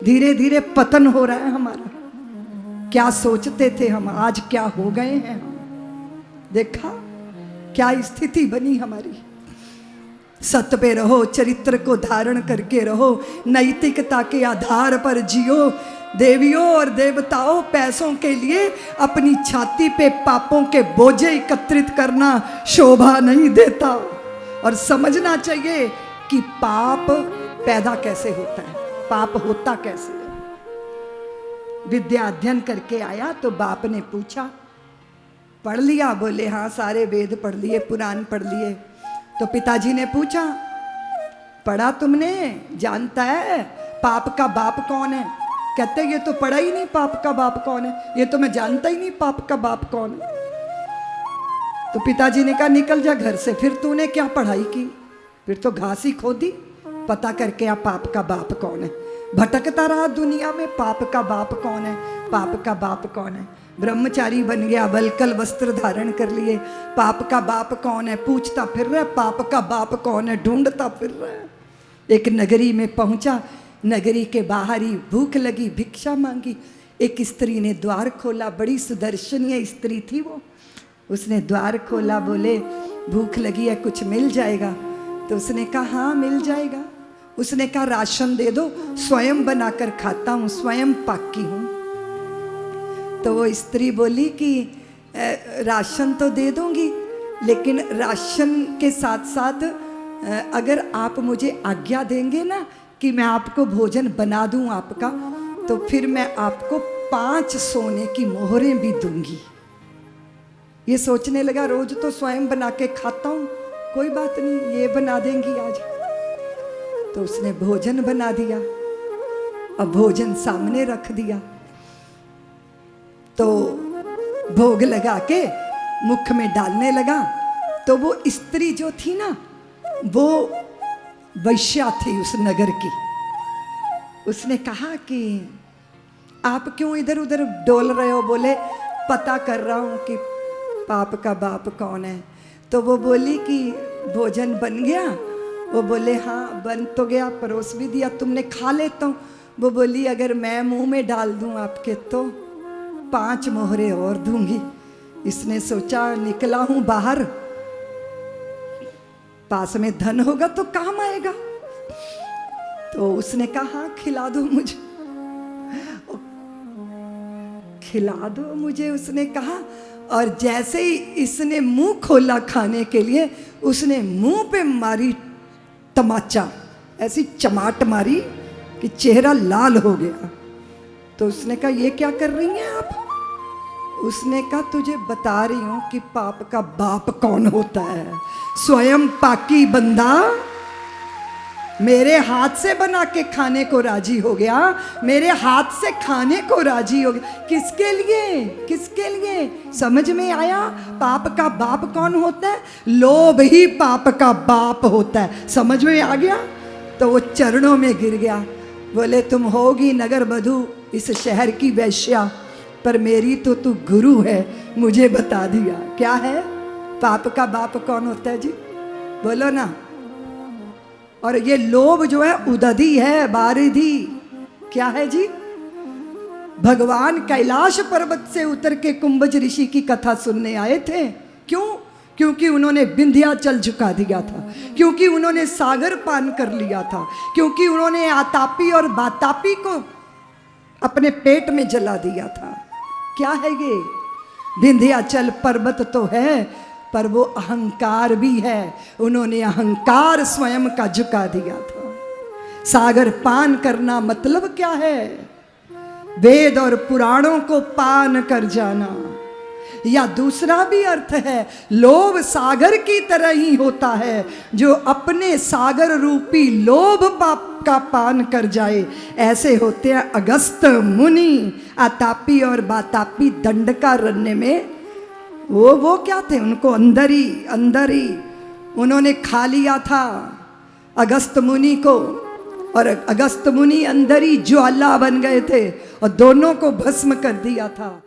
धीरे धीरे पतन हो रहा है हमारा। क्या सोचते थे हम, आज क्या हो गए हैं हम। देखा क्या स्थिति बनी हमारी। सत्य पे रहो, चरित्र को धारण करके रहो, नैतिकता के आधार पर जियो। देवियों और देवताओं, पैसों के लिए अपनी छाती पे पापों के बोझे एकत्रित करना शोभा नहीं देता। और समझना चाहिए कि पाप पैदा कैसे होता है, पाप होता कैसे है। विद्या अध्ययन करके आया तो बाप ने पूछा, पढ़ लिया? बोले हाँ, सारे वेद पढ़ लिए, पुराण पढ़ लिए। तो पिताजी ने पूछा, पढ़ा तुमने, जानता है पाप का बाप कौन है? कहते ये तो पढ़ा ही नहीं, पाप का बाप कौन है, ये तो मैं जानता ही नहीं पाप का बाप कौन है। तो पिताजी ने कहा निकल जा घर से, फिर तूने क्या पढ़ाई की, फिर तो घास ही खोदी, पता करके आप पाप का बाप कौन है। भटकता रहा दुनिया में, पाप का बाप कौन है, पाप का बाप कौन है। ब्रह्मचारी बन गया, वलकल वस्त्र धारण कर लिए, पाप का बाप कौन है पूछता फिर रहा, पाप का बाप कौन है ढूंढता फिर रहा। एक नगरी में पहुंचा, नगरी के बाहर ही भूख लगी, भिक्षा मांगी। एक स्त्री ने द्वार खोला, बड़ी सुदर्शनीय स्त्री थी वो। उसने द्वार खोला, बोले भूख लगी है, कुछ मिल जाएगा? तो उसने कहा हाँ मिल जाएगा। उसने कहा राशन दे दो, स्वयं बनाकर खाता हूँ, स्वयं पाकी हूँ। तो वो स्त्री बोली कि राशन तो दे दूंगी, लेकिन राशन के साथ साथ अगर आप मुझे आज्ञा देंगे ना कि मैं आपको भोजन बना दूं आपका, तो फिर मैं आपको 5 सोने की मोहरें भी दूंगी। ये सोचने लगा रोज तो स्वयं बना के खाता हूं, कोई बात नहीं, ये बना देंगी आज। तो उसने भोजन बना दिया, अब भोजन सामने रख दिया। तो भोग लगा के मुख में डालने लगा। तो वो स्त्री जो थी ना, वो वैश्या थी उस नगर की। उसने कहा कि आप क्यों इधर उधर डोल रहे हो? बोले पता कर रहा हूँ कि पाप का बाप कौन है। तो वो बोली कि भोजन बन गया? वो बोले हाँ बन तो गया, परोस भी दिया, तुमने खा लेता हूँ। वो बोली अगर मैं मुंह में डाल दूँ आपके तो 5 मोहरे और दूंगी। इसने सोचा निकला हूं बाहर, पास में धन होगा तो काम आएगा। तो उसने कहा हाँ खिला दो मुझे, खिला दो मुझे, उसने कहा। और जैसे ही इसने मुंह खोला खाने के लिए, उसने मुंह पे मारी तमाचा, ऐसी चमाट मारी कि चेहरा लाल हो गया। तो उसने कहा ये क्या कर रही हैं आप? उसने कहा तुझे बता रही हूं कि पाप का बाप कौन होता है। स्वयं पाकी बंदा मेरे हाथ से बना के खाने को राजी हो गया, मेरे हाथ से खाने को राजी हो गया। किसके लिए? किसके लिए? समझ में आया पाप का बाप कौन होता है? लोभ ही पाप का बाप होता है। समझ में आ गया? तो वो चरणों में गिर गया। बोले तुम होगी नगर बधू, इस शहर की वैश्या, पर मेरी तो तू गुरु है, मुझे बता दिया। क्या है पाप का बाप कौन होता है जी? बोलो ना। और ये लोभ जो है उदधि है, बारिधि। क्या है जी? भगवान कैलाश पर्वत से उतर के कुंभज ऋषि की कथा सुनने आए थे। क्यों? क्योंकि उन्होंने विंध्याचल झुका दिया था, क्योंकि उन्होंने सागर पान कर लिया था, क्योंकि उन्होंने आतापी और बातापी को अपने पेट में जला दिया था। क्या है ये? विंध्याचल पर्वत तो है, पर वो अहंकार भी है। उन्होंने अहंकार स्वयं का झुका दिया था। सागर पान करना मतलब क्या है? वेद और पुराणों को पान कर जाना। या दूसरा भी अर्थ है, लोभ सागर की तरह ही होता है, जो अपने सागर रूपी लोभ पाप का पान कर जाए। ऐसे होते हैं अगस्त मुनि, आतापी और बातापी दंडकारण्य में। वो क्या थे? उनको अंदर ही उन्होंने खा लिया था अगस्त मुनि को, और अगस्त मुनि अंदर ही ज्वाला बन गए थे और दोनों को भस्म कर दिया था।